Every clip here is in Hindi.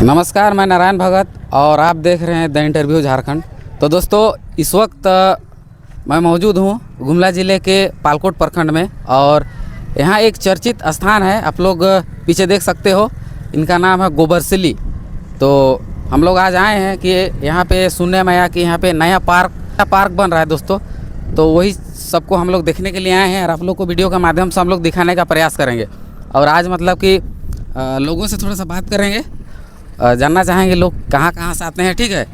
नमस्कार, मैं नारायण भगत और आप देख रहे हैं द इंटरव्यू झारखंड। तो दोस्तों, इस वक्त मैं मौजूद हूँ गुमला ज़िले के पालकोट प्रखंड में और यहाँ एक चर्चित स्थान है। आप लोग पीछे देख सकते हो, इनका नाम है गोबरसिली। तो हम लोग आज आए हैं कि यहाँ पे सुनने में आया कि यहाँ पे नया पार्क बन रहा है दोस्तों। तो वही सबको हम लोग देखने के लिए आए हैं और आप लोग को वीडियो के माध्यम से हम लोग दिखाने का प्रयास करेंगे। और आज मतलब कि लोगों से थोड़ा सा बात करेंगे, जानना चाहेंगे लोग कहाँ कहाँ से आते हैं। ठीक है,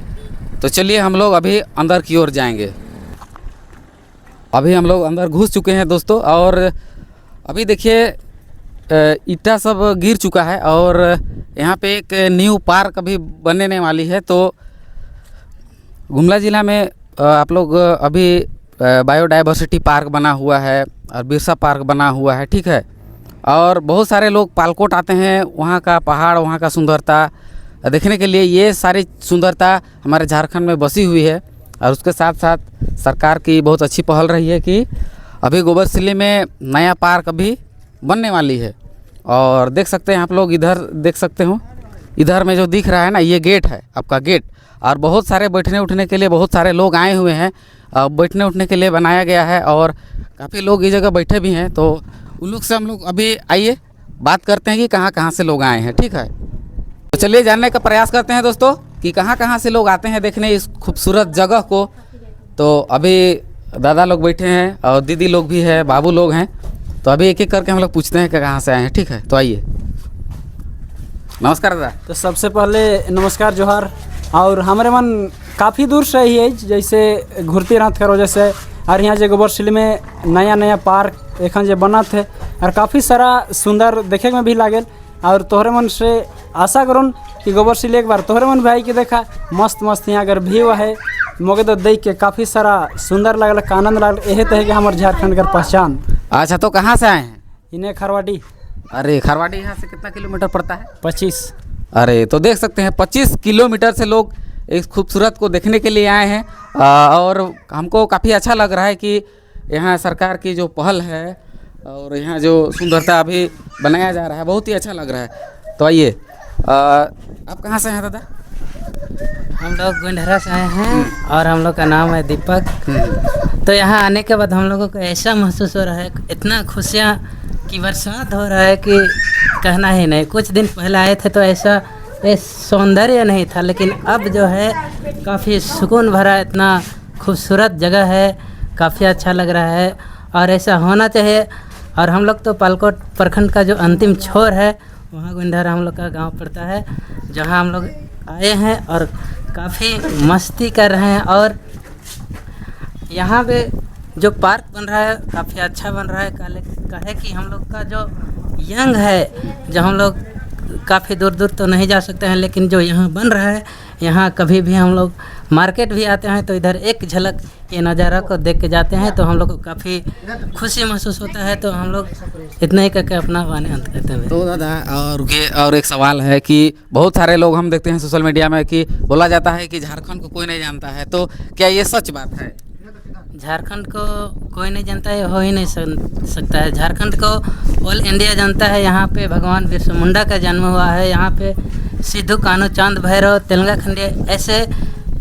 तो चलिए हम लोग अभी अंदर की ओर जाएंगे। अभी हम लोग अंदर घुस चुके हैं दोस्तों और अभी देखिए ईंटा सब गिर चुका है और यहाँ पे एक न्यू पार्क अभी बनने वाली है। तो गुमला ज़िला में आप लोग अभी बायोडाइवर्सिटी पार्क बना हुआ है और बिरसा पार्क बना हुआ है। ठीक है, और बहुत सारे लोग पालकोट आते हैं, वहाँ का पहाड़, वहाँ का सुंदरता देखने के लिए। ये सारी सुंदरता हमारे झारखंड में बसी हुई है और उसके साथ साथ सरकार की बहुत अच्छी पहल रही है कि अभी गोबरसिली में नया पार्क अभी बनने वाली है। और देख सकते हैं आप लोग, इधर देख सकते हो, इधर में जो दिख रहा है ना, ये गेट है आपका गेट। और बहुत सारे बैठने उठने के लिए बहुत सारे लोग आए हुए हैं, बैठने उठने के लिए बनाया गया है और काफ़ी लोग इस जगह बैठे भी हैं। तो उन लोग से हम लोग अभी आइए बात करते हैं कि कहाँ कहाँ से लोग आए हैं। ठीक है, तो चलिए जानने का प्रयास करते हैं दोस्तों कि कहाँ कहाँ से लोग आते हैं देखने इस खूबसूरत जगह को। तो अभी दादा लोग बैठे हैं और दीदी लोग भी है, बाबू लोग हैं। तो अभी एक एक करके हम लोग पूछते हैं कि कहाँ से आए हैं। ठीक है, तो आइए। नमस्कार दादा। तो सबसे पहले नमस्कार, जोहार। और हमारे मन काफ़ी दूर से ही है, जैसे घुरती रात का वजह से। और यहाँ जो गोबरसिली में नया पार्क एक जो बना थे और काफ़ी सारा सुंदर देखे में भी लागल। और तोहरे मन से आशा करूँ कि गोबरसिली एक बार तोहरे मन भाई के देखा मस्त यहाँ अगर व्यू है मौके तो देख के काफ़ी सारा सुंदर लगल, आनंद लगल। यही तो है कि हमारे झारखंड का पहचान। अच्छा, तो कहाँ से आए हैं? इन्हें खरवाड़ी। अरे खरवाड़ी यहाँ से कितना किलोमीटर पड़ता है? 25। अरे तो देख सकते हैं 25 किलोमीटर से लोग इस खूबसूरत को देखने के लिए आए हैं। और हमको काफ़ी अच्छा लग रहा है कि यहाँ सरकार की जो पहल है और यहाँ जो सुंदरता अभी बनाया जा रहा है, बहुत ही अच्छा लग रहा है। तो आइए, आप कहाँ से हैं दादा? हम लोग गुंडहरा से आए हैं और हम लोग का नाम है दीपक। तो यहाँ आने के बाद हम लोगों को ऐसा महसूस हो रहा है, इतना खुशियाँ की बरसात हो रहा है कि कहना ही नहीं। कुछ दिन पहले आए थे तो ऐसा सौंदर्य नहीं था, लेकिन अब जो है काफ़ी सुकून भरा, इतना खूबसूरत जगह है, काफ़ी अच्छा लग रहा है और ऐसा होना चाहिए। और हम लोग तो पालकोट प्रखंड का जो अंतिम छोर है, वहाँ गुंडहरा हम लोग का गांव पड़ता है, जहाँ हम लोग आए हैं और काफ़ी मस्ती कर रहे हैं। और यहाँ पे जो पार्क बन रहा है काफ़ी अच्छा बन रहा है। कहे कि हम लोग का जो यंग है, जो हम लोग काफ़ी दूर दूर तो नहीं जा सकते हैं, लेकिन जो यहाँ बन रहा है, यहाँ कभी भी हम लोग मार्केट भी आते हैं तो इधर एक झलक ये नज़ारा को देख के जाते हैं तो हम लोग को काफ़ी खुशी महसूस होता है। तो हम लोग इतना ही करके अपना वाणी अंत करते हैं। तो दादा, और एक सवाल है कि बहुत सारे लोग हम देखते हैं सोशल मीडिया में कि बोला जाता है कि झारखंड को कोई नहीं जानता है, तो क्या ये सच बात है? झारखंड को कोई नहीं जानता है, हो ही नहीं सकता है। झारखंड को ऑल इंडिया जानता है। यहाँ पे भगवान बिरसा मुंडा का जन्म हुआ है, यहाँ पे सिद्धू कान्हू, चांद भैरव, तेलंगा खंडिया, ऐसे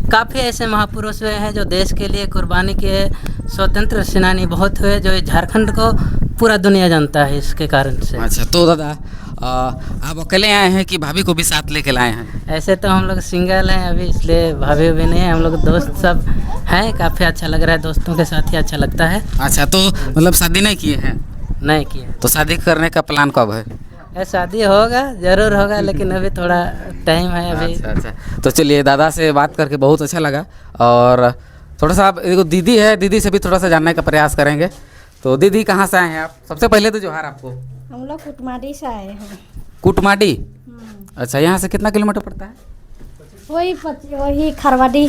काफ़ी ऐसे महापुरुष हुए हैं जो देश के लिए कुर्बानी किए। स्वतंत्र सेनानी बहुत हुए, जो झारखंड को पूरा दुनिया जानता है इसके कारण से। अच्छा, तो दादा आप अकेले आए हैं कि भाभी को भी साथ लेके लाए हैं? ऐसे तो हम लोग सिंगल हैं अभी, इसलिए भाभी भी नहीं है, हम लोग दोस्त सब हैं। काफ़ी अच्छा लग रहा है, दोस्तों के साथ ही अच्छा लगता है। अच्छा, तो मतलब शादी नहीं किए हैं? नहीं किए। तो शादी करने का प्लान कब है? शादी होगा, ज़रूर होगा, लेकिन अभी थोड़ा टाइम है अभी। अच्छा, तो चलिए, दादा से बात करके बहुत अच्छा लगा। और थोड़ा सा आप देखो, दीदी है, दीदी से भी थोड़ा सा जानने का प्रयास करेंगे। तो दीदी कहाँ से आए हैं आप? सबसे पहले तो जोहार आपको। हम लोग कुटमाटी से आए हैं। कुटमाटी? अच्छा, यहाँ से कितना किलोमीटर पड़ता है? वही खरवाड़ी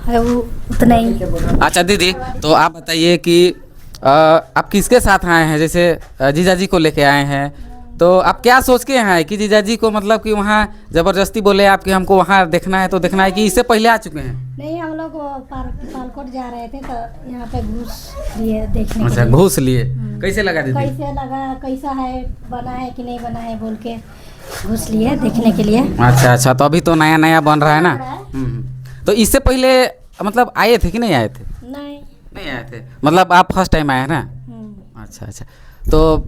है, वो उतना ही। अच्छा दीदी, तो आप बताइए कि आप किसके साथ आए हैं? जैसे जीजाजी को लेके आए हैं, तो आप क्या सोच के हैं कि जीजाजी को मतलब कि वहाँ ज़बरदस्ती बोले आप कि हमको वहाँ देखना है तो देखना है, कि इससे पहले आ चुके हैं? नहीं, हम लोग पालकोट जा रहे थे तो यहाँ पे घूस लिए देखने। अच्छा, घूस लिए। कैसे लगा दीदी? कैसे लगा, कैसा है, बना है कि नहीं बना है बोल के घुस लिए देखने के लिए। अच्छा अच्छा, तो अभी तो नया नया बन रहा है ना। तो इससे पहले मतलब आए थे कि नहीं आए थे? नहीं। नहीं आए थे, मतलब आप फर्स्ट टाइम आए हैं ना। अच्छा अच्छा, तो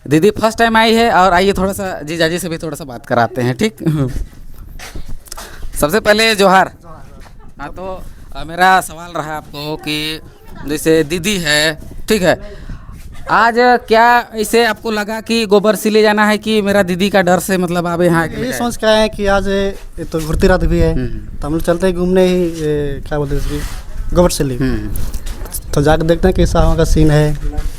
दीदी फर्स्ट टाइम आई है, और आइए थोड़ा सा जीजाजी से भी थोड़ा सा बात कराते हैं, ठीक। सबसे पहले जोहार। हाँ, तो मेरा सवाल रहा आपको कि जैसे दीदी है, ठीक है, आज क्या ऐसे आपको लगा कि गोबरसी ले जाना है, कि मेरा दीदी का डर से मतलब आप यहाँ ये सोच के आए हैं कि आज ये तो घुरती रात भी है, तो हम लोग चलते हैं घूमने ही, क्या बोलते हैं इसकी, गोबरसिली। तो जाकर देखते हैं कैसा वहाँ का सीन है,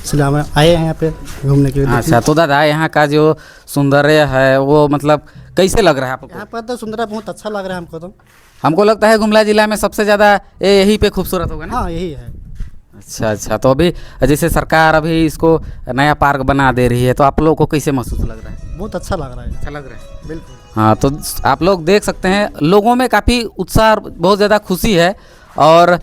इसलिए हम आए हैं यहाँ पे घूमने के लिए। अच्छा, तो दादा यहाँ का जो सौंदर्य है वो मतलब कैसे लग रहा है आपको? यहाँ पर तो सुंदर बहुत अच्छा लग रहा है हमको। तो हमको लगता है गुमला जिला में सबसे ज़्यादा यही पे खूबसूरत होगा ना। हाँ, यही है। अच्छा अच्छा, तो अभी जैसे सरकार अभी इसको नया पार्क बना दे रही है, तो आप लोगों को कैसे महसूस लग रहा है? बहुत अच्छा लग रहा है। अच्छा लग रहा है, बिल्कुल। हाँ। तो आप लोग देख सकते हैं लोगों में काफ़ी उत्साह और बहुत ज़्यादा खुशी है, और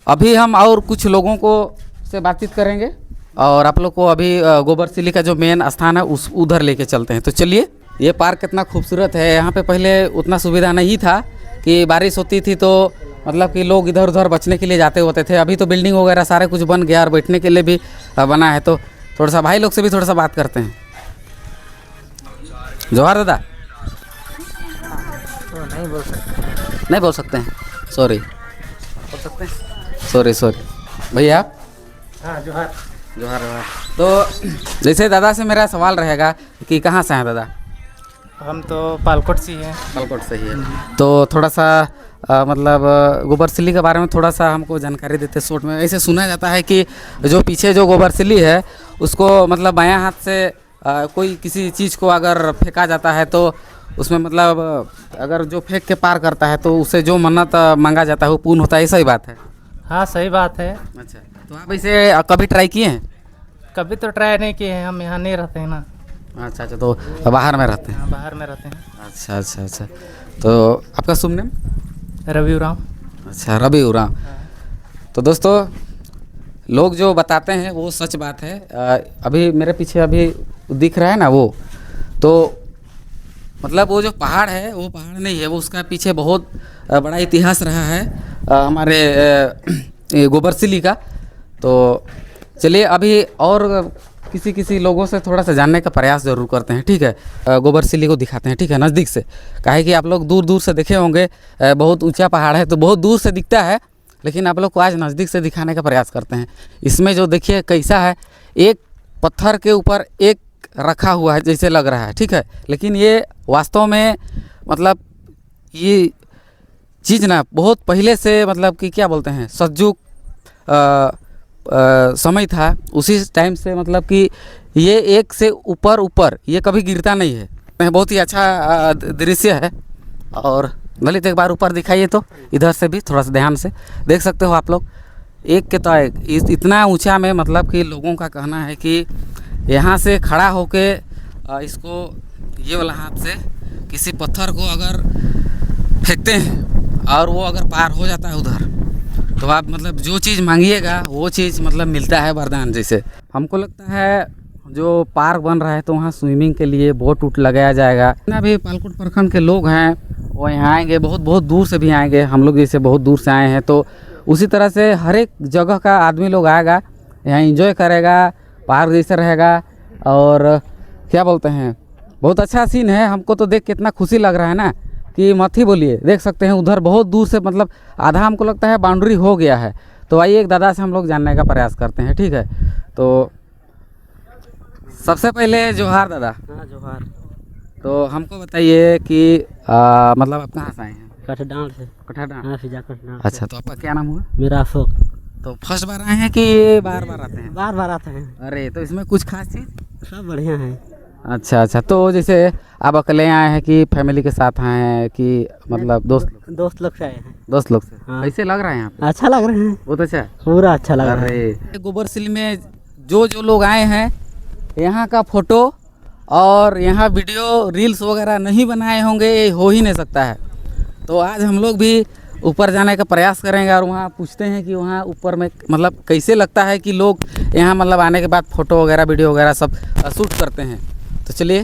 अभी हम और कुछ लोगों को से बातचीत करेंगे, और आप लोग को अभी गोबरसिली का जो मेन स्थान है उस उधर लेके चलते हैं। तो चलिए, ये पार्क कितना खूबसूरत है। यहाँ पे पहले उतना सुविधा नहीं था, कि बारिश होती थी तो मतलब कि लोग इधर उधर बचने के लिए जाते होते थे। अभी तो बिल्डिंग वगैरह सारे कुछ बन गया, और बैठने के लिए भी बना है। तो थोड़ा सा भाई लोग से भी थोड़ा सा बात करते हैं। जोहार दादा। तो नहीं बोल सकते। नहीं बोल सकते हैं, सॉरी। बोल सकते हैं, सॉरी सॉरी। भैया आप? हाँ, जोहार। जोहार जोहार। तो जैसे दादा से मेरा सवाल रहेगा कि कहाँ से हैं दादा? हम तो पालकोट से हैं। पालकोट से ही है। तो थोड़ा सा मतलब गोबरसिली के बारे में थोड़ा सा हमको जानकारी देते शॉर्ट में। ऐसे सुना जाता है कि जो पीछे जो गोबरसिली है उसको मतलब बायां हाथ से कोई किसी चीज़ को अगर फेंका जाता है, तो उसमें मतलब अगर जो फेंक के पार करता है तो उससे जो मन्नत मांगा जाता है वो पूर्ण होता है। सही बात है? हाँ, सही बात है। अच्छा, तो आप इसे कभी ट्राई किए हैं? कभी तो ट्राई नहीं किए हैं, हम यहाँ नहीं रहते हैं ना। अच्छा अच्छा, तो बाहर में रहते हैं। हाँ, बाहर में रहते हैं। अच्छा अच्छा अच्छा, तो आपका शुभ नेम? रवि उरांव। अच्छा, रवि उरांव। तो दोस्तों, लोग जो बताते हैं वो सच बात है। अभी मेरे पीछे अभी दिख रहा है ना, वो तो मतलब वो जो पहाड़ है वो पहाड़ नहीं है, वो उसका पीछे बहुत बड़ा इतिहास रहा है हमारे गोबरसिली का। तो चलिए अभी और किसी लोगों से थोड़ा सा जानने का प्रयास ज़रूर करते हैं, ठीक है। गोबरसिली को दिखाते हैं, ठीक है, नज़दीक से। काहे कि आप लोग दूर दूर से देखे होंगे, बहुत ऊंचा पहाड़ है तो बहुत दूर से दिखता है, लेकिन आप लोग को आज नज़दीक से दिखाने का प्रयास करते हैं। इसमें जो देखिए कैसा है, एक पत्थर के ऊपर एक रखा हुआ है जैसे लग रहा है, ठीक है, लेकिन ये वास्तव में मतलब ये चीज़ ना बहुत पहले से मतलब कि क्या बोलते हैं, सतयुग समय था, उसी टाइम से मतलब कि ये एक से ऊपर ये कभी गिरता नहीं है। बहुत ही अच्छा दृश्य है। और ललित एक बार ऊपर दिखाइए, तो इधर से भी थोड़ा सा ध्यान से देख सकते हो आप लोग। एक के तो एक इतना ऊंचा में मतलब कि लोगों का कहना है कि यहाँ से खड़ा होके इसको ये वाला हाथ से किसी पत्थर को अगर फेंकते हैं और वो अगर पार हो जाता है उधर, तो आप मतलब जो चीज़ मांगिएगा वो चीज़ मतलब मिलता है वरदान जैसे। हमको लगता है जो पार्क बन रहा है तो वहाँ स्विमिंग के लिए बोट उट लगाया जाएगा। जितना भी पालकोट प्रखंड के लोग हैं वो यहाँ आएंगे, बहुत बहुत दूर से भी आएंगे। हम लोग जैसे बहुत दूर से आए हैं, तो उसी तरह से हर एक जगह का आदमी लोग आएगा, यहाँ एंजॉय करेगा, पार्क जैसे रहेगा। और क्या बोलते हैं, बहुत अच्छा सीन है। हमको तो देख के इतना खुशी लग रहा है ना कि मत ही बोलिए। देख सकते हैं उधर बहुत दूर से मतलब आधा हमको लगता है बाउंड्री हो गया है। तो आइए एक दादा से हम लोग जानने का प्रयास करते हैं, ठीक है। तो सबसे पहले जोहार दादा। हाँ, जोहार। तो हमको बताइए कि मतलब आप कहाँ से आए हैं? कठडांड से। कठाडांड। हाँ, फिजा कठडांड। अच्छा, तो आपका क्या नाम हुआ? मेरा अशोक। तो फर्स्ट बार आए हैं कि बार बार आते हैं? बार बार आते हैं। अरे, तो इसमें कुछ खास चीज़? सब बढ़िया है। अच्छा अच्छा, तो जैसे आप अकेले आए हैं कि फैमिली के साथ आए हैं कि मतलब दोस्त लोग से आए हैं। दोस्त लोग से? हाँ। कैसे लग रहा है यहाँ पे? अच्छा लग रहे हैं, बहुत अच्छा। पूरा अच्छा लग रहा है। अरे, गोबरसिली में जो लोग आए हैं, यहाँ का फोटो और यहाँ वीडियो रील्स वगैरह नहीं बनाए होंगे, ये हो ही नहीं सकता है। तो आज हम लोग भी ऊपर जाने का प्रयास करेंगे और वहाँ पूछते हैं कि वहाँ ऊपर में मतलब कैसे लगता है कि लोग यहाँ मतलब आने के बाद फ़ोटो वगैरह वीडियो वगैरह सब शूट करते हैं। तो चलिए।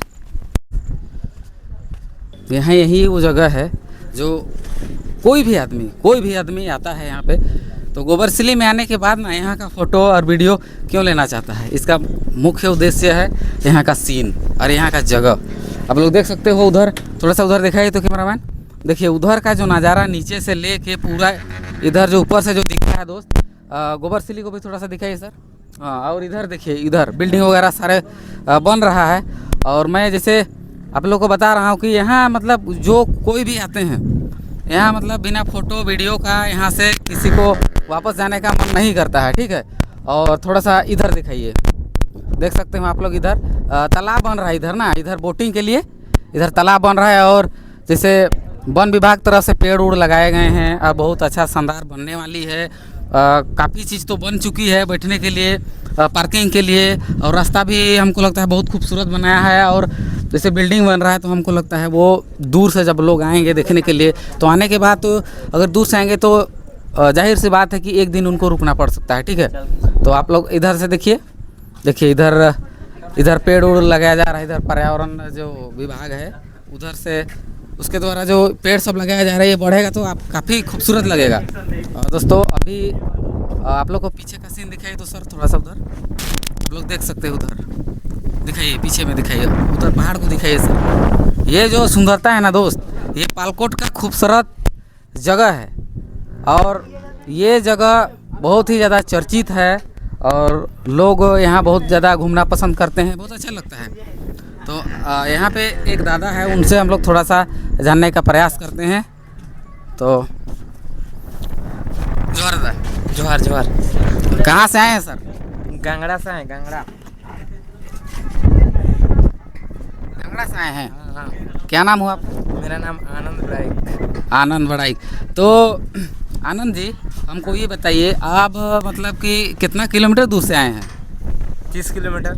यहाँ यही वो जगह है जो कोई भी आदमी आता है यहाँ पे तो गोबरसिली में आने के बाद ना यहाँ का फ़ोटो और वीडियो क्यों लेना चाहता है। इसका मुख्य उद्देश्य है यहाँ का सीन और यहाँ का जगह। आप लोग देख सकते हो उधर, थोड़ा सा उधर दिखाइए तो कैमरामैन, देखिए उधर का जो नज़ारा नीचे से ले के पूरा इधर जो ऊपर से जो दिख रहा है दोस्त, गोबरसिली को भी थोड़ा सा दिखाइए सर। हाँ, और इधर देखिए, इधर बिल्डिंग वगैरह सारे बन रहा है। और मैं जैसे आप लोग को बता रहा हूँ कि यहाँ मतलब जो कोई भी आते हैं यहाँ मतलब बिना फ़ोटो वीडियो का यहाँ से किसी को वापस जाने का मन नहीं करता है, ठीक है। और थोड़ा सा इधर दिखाइए, देख सकते हो आप लोग, इधर तालाब बन रहा है, इधर ना, इधर बोटिंग के लिए इधर तालाब बन रहा है। और जैसे वन विभाग तरफ से पेड़ उड़ लगाए गए हैं और बहुत अच्छा शानदार बनने वाली है। काफ़ी चीज़ तो बन चुकी है बैठने के लिए, पार्किंग के लिए, और रास्ता भी हमको लगता है बहुत खूबसूरत बनाया है। और जैसे बिल्डिंग बन रहा है तो हमको लगता है वो दूर से जब लोग आएंगे देखने के लिए तो आने के बाद तो अगर दूर से आएंगे तो जाहिर सी बात है कि एक दिन उनको रुकना पड़ सकता है, ठीक है। तो आप लोग इधर से देखिए इधर पेड़ उड़ लगाया जा रहा है, इधर पर्यावरण जो विभाग है उधर से उसके द्वारा जो पेड़ सब लगाया जा रहा है, ये बढ़ेगा तो आप काफ़ी खूबसूरत लगेगा। दोस्तों अभी आप लोग को पीछे का सीन दिखाइए तो सर, थोड़ा सा उधर आप लोग देख सकते हैं, उधर दिखाइए, पीछे में दिखाइए, उधर पहाड़ को दिखाइए सर। ये जो सुंदरता है ना दोस्त, ये पालकोट का खूबसूरत जगह है और ये जगह बहुत ही ज़्यादा चर्चित है और लोग यहाँ बहुत ज़्यादा घूमना पसंद करते हैं, बहुत अच्छा लगता है। तो यहाँ पे एक दादा है, उनसे हम लोग थोड़ा सा जानने का प्रयास करते हैं। तो जोहार दादा। जोहार जोहार। कहाँ से आए हैं सर? गंगड़ा से आए, गंगड़ा से आए हैं। हाँ। क्या नाम हुआ आपका? मेरा नाम आनंद बड़ाइक। आनंद बड़ाइक। तो आनंद जी हमको ये बताइए, आप मतलब कि कितना किलोमीटर दूर से आए हैं? 30 किलोमीटर।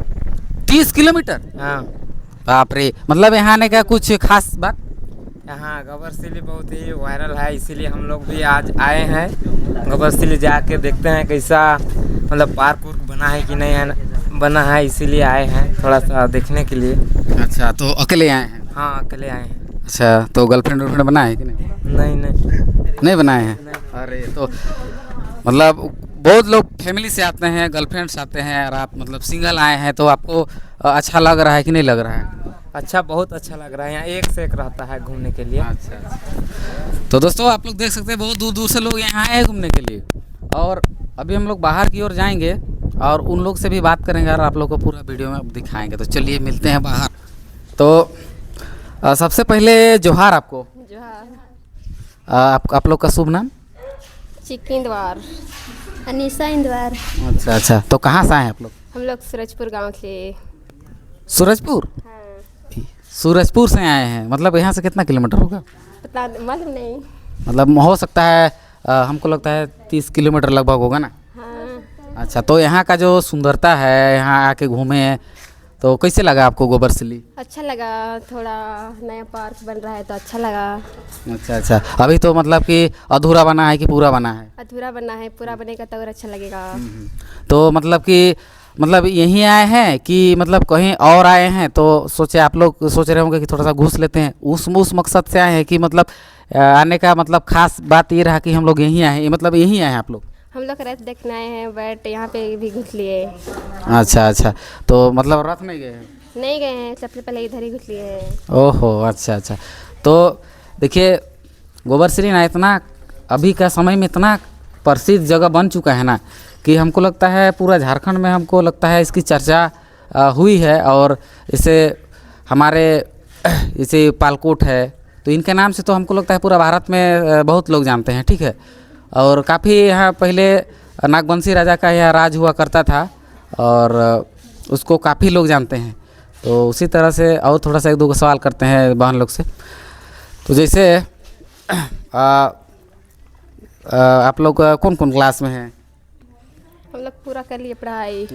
30 किलोमीटर? हाँ। बाप रे, मतलब यहाँ आने का कुछ खास बात? यहाँ गोबरसिली बहुत ही वायरल है, इसीलिए हम लोग भी आज आए हैं। गोबरसिली जाके देखते हैं कैसा मतलब पार्क उर्क बना है कि नहीं है, बना है, इसीलिए आए हैं थोड़ा सा देखने के लिए। अच्छा, तो अकेले आए हैं? हाँ, अकेले आए हैं। अच्छा, तो गर्लफ्रेंड वर्लफ्रेंड बनाए कि नहीं? नहीं बनाए हैं। अरे तो मतलब बहुत लोग फैमिली से आते हैं, गर्लफ्रेंड से आते हैं, और आप मतलब सिंगल आए हैं, तो आपको अच्छा लग रहा है कि नहीं लग रहा है? अच्छा, बहुत अच्छा लग रहा है, यहाँ एक से एक रहता है घूमने के लिए। अच्छा। तो दोस्तों आप लोग देख सकते हैं बहुत दूर दूर से लोग यहाँ आए हैं घूमने के लिए। और अभी हम लोग बाहर की ओर जाएंगे और उन लोग से भी बात करेंगे और आप लोग को पूरा वीडियो में दिखाएंगे। तो चलिए मिलते हैं बाहर। तो सबसे पहले जोहार आपको। जोहार। आप लोग का शुभ नाम? चिक्की द्वार। अनीसा इंद्वार। अच्छा, तो कहाँ से आए हैं आप लोग? हम लोग सूरजपुर गांव से। सूरजपुर? हाँ। सूरजपुर से आए हैं, मतलब यहाँ से कितना किलोमीटर होगा? पता मालूम नहीं। मतलब हो सकता है हमको लगता है 30 किलोमीटर लगभग होगा ना? हाँ। अच्छा, तो यहाँ का जो सुंदरता है, यहाँ आके घूमे हैं तो कैसे लगा आपको गोबरसिली? अच्छा लगा, थोड़ा नया पार्क बन रहा है तो अच्छा लगा। अच्छा, अभी तो मतलब कि अधूरा बना है कि पूरा बना है? अधूरा बना है, पूरा बनेगा तो और अच्छा लगेगा। तो मतलब कि यहीं आए हैं कि मतलब कहीं और आए हैं? तो सोचे आप लोग सोच रहे होंगे कि थोड़ा सा घूस लेते हैं, उस मकसद से आए हैं कि मतलब आने का मतलब खास बात ये रहा कि हम लोग यहीं आए हैं, मतलब यहीं आए हैं आप लोग? हम लोग रथ देखने आए हैं, बट यहाँ पे भी घुस लिए। अच्छा, तो मतलब रथ नहीं गए हैं? नहीं गए हैं, सबसे पहले इधर ही घुस लिए हैं। ओहो, अच्छा। तो देखिए गोबरसिली ना इतना अभी का समय में इतना प्रसिद्ध जगह बन चुका है ना कि हमको लगता है पूरा झारखंड में हमको लगता है इसकी चर्चा हुई है। और इसे हमारे इसे पालकोट है तो इनके नाम से तो हमको लगता है पूरा भारत में बहुत लोग जानते हैं, ठीक है। और काफ़ी यहाँ पहले नागवंशी राजा का यह राज हुआ करता था और उसको काफ़ी लोग जानते हैं। तो उसी तरह से और थोड़ा सा एक दो सवाल करते हैं बहन लोग से। तो जैसे आप लोग कौन कौन क्लास में हैं? हम लोग पूरा कर लिए पढ़ाई।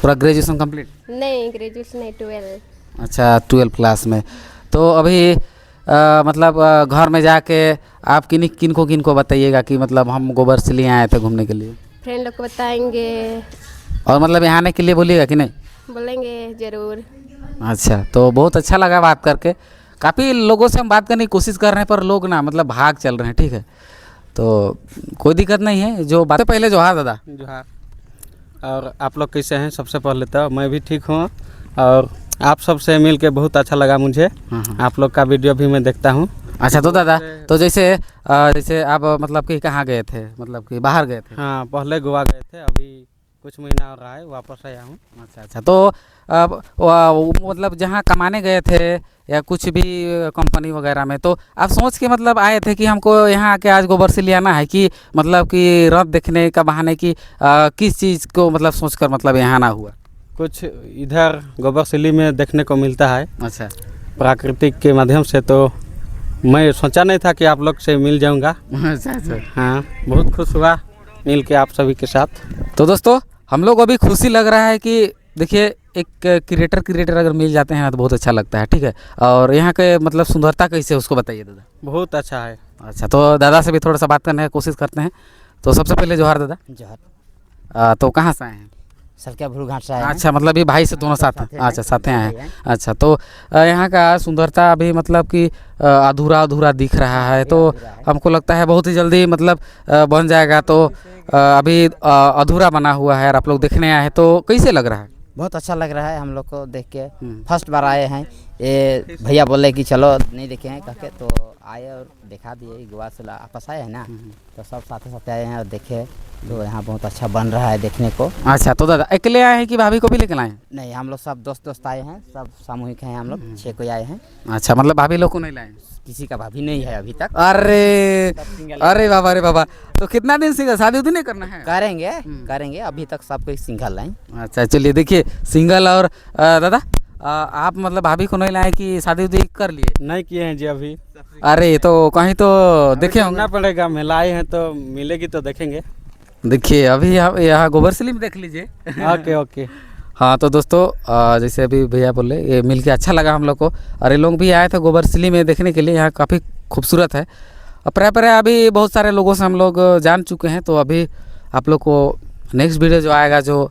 पूरा ग्रेजुएशन कंप्लीट? नहीं, ग्रेजुएशन नहीं, 12। अच्छा, 12 क्लास में। तो अभी मतलब घर में जाके आप किन को बताइएगा कि मतलब हम गोबरसिली आए थे घूमने के लिए? फ्रेंड लोग को बताएंगे। और मतलब यहाँ आने के लिए बोलिएगा कि नहीं? बोलेंगे ज़रूर। अच्छा, तो बहुत अच्छा लगा बात करके, काफ़ी लोगों से हम बात करने की कोशिश कर रहे हैं पर लोग ना मतलब भाग चल रहे हैं, ठीक है। तो कोई दिक्कत नहीं है। जो बात पहले जोहार दादा। जोहार। और आप लोग कैसे हैं? सबसे पहले तो मैं भी ठीक हूँ और आप सबसे मिल के बहुत अच्छा लगा मुझे। आप लोग का वीडियो भी मैं देखता हूँ। अच्छा तो दादा, तो जैसे आप मतलब कि कहाँ गए थे, मतलब कि बाहर गए थे? हाँ, पहले गोवा गए थे, अभी कुछ महीना हो रहा है वापस आया हूँ। अच्छा तो मतलब जहाँ कमाने गए थे या कुछ भी कंपनी वगैरह में, तो आप सोच के मतलब आए थे कि हमको यहाँ आके आज गोबरसिली आना है, कि मतलब कि रथ देखने का बहाने की किस चीज़ को मतलब सोचकर मतलब यहाँ आना हुआ? कुछ इधर गोबरसिली में देखने को मिलता है अच्छा प्राकृतिक के माध्यम से, तो मैं सोचा नहीं था कि आप लोग से मिल जाऊंगा। अच्छा। हाँ, बहुत खुश हुआ मिल के आप सभी के साथ। तो दोस्तों हम लोग को अभी खुशी लग रहा है कि देखिए एक क्रिएटर अगर मिल जाते हैं तो बहुत अच्छा लगता है, ठीक है। और यहाँ के मतलब सुंदरता कैसे, उसको बताइए दादा। बहुत अच्छा है। अच्छा तो दादा से भी थोड़ा सा बात करने की कोशिश करते हैं। तो सबसे पहले जोहार दादा। जोहार। तो कहाँ से आए हैं? सलकिया भरू घाट से आए हैं। अच्छा, मतलब ये भाई से दोनों साथ हैं। अच्छा, साथ हैं आए हैं। अच्छा तो यहाँ का सुंदरता अभी मतलब कि अधूरा अधूरा दिख रहा है, तो हमको लगता है बहुत ही जल्दी मतलब बन जाएगा। तो अभी अधूरा बना हुआ है और आप लोग देखने आए हैं, तो कैसे लग रहा है? बहुत अच्छा लग रहा है हम लोग को देख के। फर्स्ट बार आए हैं, ये भैया बोले कि चलो नहीं देखे हैं कह के, तो आए और दिखा दिए। गोवा से वापस आए हैं ना, तो सब साथ साथ आए हैं और देखे, तो यहाँ बहुत अच्छा बन रहा है देखने को। अच्छा तो दादा अकेले आए हैं कि भाभी को भी लेकर आए हैं? नहीं, हम लोग सब दोस्त आए हैं, सब सामूहिक हैं, हम लोग 6 कोई आए हैं। अच्छा, मतलब भाभी लोग को नहीं लाए? किसी का भाभी नहीं है अभी तक। अरे बाबा, तो कितना दिन सिंगल, शादी उदी नहीं करना है? करेंगे अभी तक सब कोई सिंगल हैं। अच्छा चलिए, देखिए सिंगल। और दादा आप मतलब भाभी को नहीं लाए कि शादी उदी कर लिए? नहीं किए हैं जी अभी। अरे तो कहीं तो देखे होंगे। पड़ेगा, मिलाए हैं तो मिलेगी तो देखेंगे। देखिए अभी यहाँ गोबरसिली में देख लीजिए। ओके। हाँ तो दोस्तों जैसे अभी भैया बोले, ये मिल के अच्छा लगा हम लोग को। और ये लोग भी आए थे गोबरसिली में देखने के लिए, यहाँ काफ़ी खूबसूरत है। और प्राय अभी बहुत सारे लोगों से हम लोग जान चुके हैं। तो अभी आप लोग को नेक्स्ट वीडियो जो आएगा, जो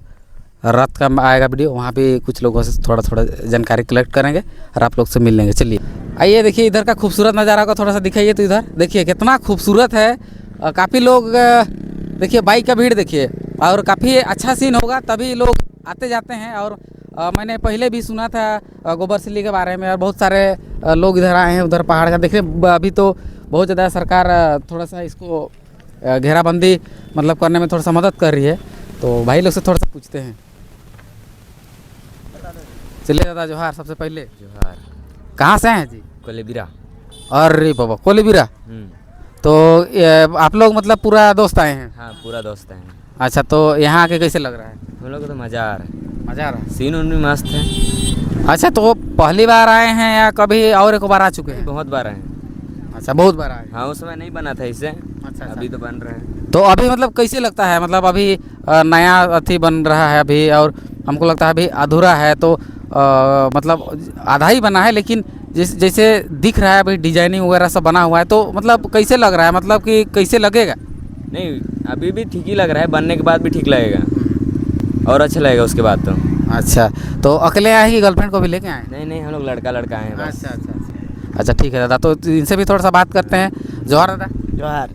रात का आएगा वीडियो, वहाँ भी कुछ लोगों से थोड़ा जानकारी कलेक्ट करेंगे और आप लोग से मिल लेंगे। चलिए आइए, देखिए इधर का खूबसूरत नज़ारा को थोड़ा सा दिखाइए। तो इधर देखिए कितना खूबसूरत है। काफ़ी लोग देखिए, बाइक का भीड़ देखिए, और काफ़ी अच्छा सीन होगा तभी लोग आते जाते हैं। और मैंने पहले भी सुना था गोबरसिली के बारे में, और बहुत सारे लोग इधर आए हैं उधर पहाड़ का देखने। अभी तो बहुत ज़्यादा सरकार थोड़ा सा इसको घेराबंदी मतलब करने में थोड़ा सा मदद कर रही है। तो भाई लोग से थोड़ा सा पूछते हैं। चलिए दादा जोहार। सबसे पहले जोहार। कहाँ से आए हैं जी? कोलेबिरा। अरे बाबा, कोलेबिरा। तो आप लोग मतलब पूरा दोस्त आए हैं? हाँ, पूरा दोस्त हैं। अच्छा तो यहाँ आके कैसे लग रहा है? हम लोग को तो मज़ा आ रहा है। मज़ा आ रहा है? सीन उन भी मस्त है। अच्छा तो पहली बार आए हैं या कभी और एक बार आ चुके हैं? बहुत बार आए हैं। अच्छा, बहुत बार आए। हाँ, उस समय नहीं बना था इसे। अच्छा। अभी तो बन रहा है। तो अभी मतलब कैसे लगता है? मतलब अभी नया अथी बन रहा है अभी, और हमको लगता है अभी अधूरा है। तो मतलब आधा ही बना है, लेकिन जैसे दिख रहा है अभी डिजाइनिंग वगैरह सब बना हुआ है। तो मतलब कैसे लग रहा है, मतलब कि कैसे लगेगा? नहीं, अभी भी ठीक ही लग रहा है, बनने के बाद भी ठीक लगेगा और अच्छा लगेगा उसके बाद तो। अच्छा तो अकेले आए कि गर्लफ्रेंड को भी लेके आए? नहीं, हम लोग लड़का आए हैं बस। अच्छा ठीक है दादा, तो इनसे भी थोड़ा सा बात करते हैं। जोहार दादा। जोहार।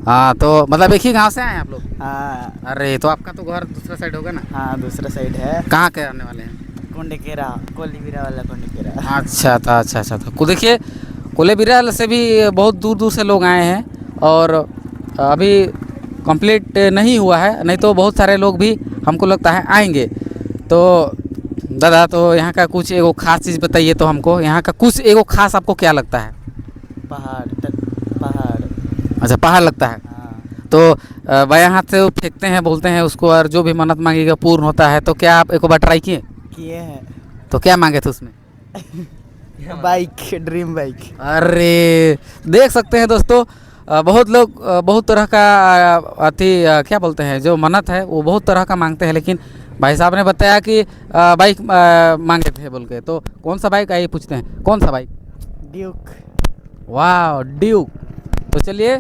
हाँ तो मतलब एक ही गाँव से आए हैं आप लोग? हाँ। अरे तो आपका तो घर दूसरा साइड होगा ना? हाँ, दूसरा साइड है। कहाँ के रहने वाले हैं? कोंडेकेरा, कोलीबिरा वाला कोंडेकेरा। अच्छा था। को देखिए कोलेबिरा से भी बहुत दूर से लोग आए हैं, और अभी कंप्लीट नहीं हुआ है, नहीं तो बहुत सारे लोग भी हमको लगता है आएंगे। तो दादा तो यहाँ का कुछ एगो खास चीज़ बताइए तो हमको, यहाँ का कुछ एगो खास आपको क्या लगता है? पहाड़। अच्छा, पहाड़ लगता है। तो बाएं हाथ से वो फेंकते हैं, बोलते हैं उसको, और जो भी मन्नत मांगेगा पूर्ण होता है। तो क्या आप एक बार ट्राई किए हैं? तो क्या मांगे थे उसमें? Bike, dream bike. अरे देख सकते हैं दोस्तों, बहुत लोग बहुत तरह का अति क्या बोलते हैं, जो मन्नत है वो बहुत तरह का मांगते हैं। लेकिन भाई साहब ने बताया कि बाइक मांगे थे बोल के। तो कौन सा बाइक, आइए पूछते हैं, कौन सा बाइक? ड्यूक। वाह, ड्यूक। तो चलिए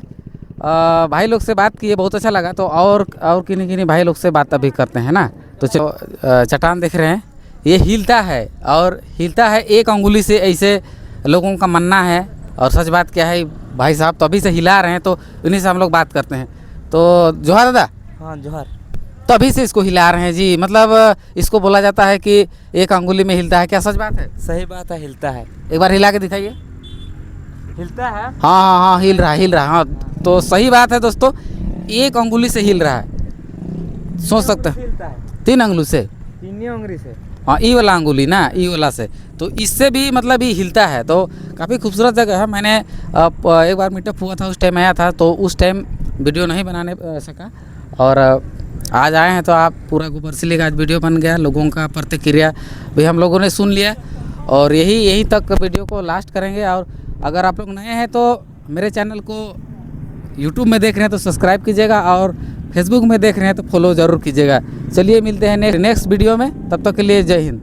भाई लोग से बात किए, बहुत अच्छा लगा। तो और किन्हीं भाई लोग से बात अभी करते हैं ना। तो चटान देख रहे हैं, ये हिलता है, और हिलता है एक अंगुली से ऐसे लोगों का मानना है और सच बात क्या है, भाई साहब तो अभी से हिला रहे हैं, तो इन्हीं से हम लोग बात करते हैं। तो जोहार दादा, हाँ जोहार। तो अभी से इसको हिला रहे हैं जी, मतलब इसको बोला जाता है कि एक अंगुली में हिलता है, क्या सच बात है? सही बात है, हिलता है। एक बार हिला के दिखाइए। हिलता है। हाँ हाँ हाँ, हिल रहा है, हिल रहा है। हाँ तो सही बात है दोस्तों, एक अंगुली से हिल रहा है, सोच सकते हैं। हिलता है 3 अंगुली से, 3 उंगली से। हाँ ई वाला अंगुली ना, ई वाला से, तो इससे भी मतलब ये हिलता है। तो काफ़ी खूबसूरत जगह है। मैंने एक बार मीटअप हुआ था, उस टाइम आया था, तो उस टाइम वीडियो नहीं बनाने सका, और आज आए हैं तो आप पूरा गोबरसिली का आज वीडियो बन गया। लोगों का प्रतिक्रिया भी हम लोगों ने सुन लिया, और यही तक वीडियो को लास्ट करेंगे। और अगर आप लोग नए हैं तो मेरे चैनल को यूट्यूब में देख रहे हैं तो सब्सक्राइब कीजिएगा, और फेसबुक में देख रहे हैं तो फॉलो ज़रूर कीजिएगा। चलिए मिलते हैं नेक्स्ट वीडियो में, तब तक के लिए जय हिंद।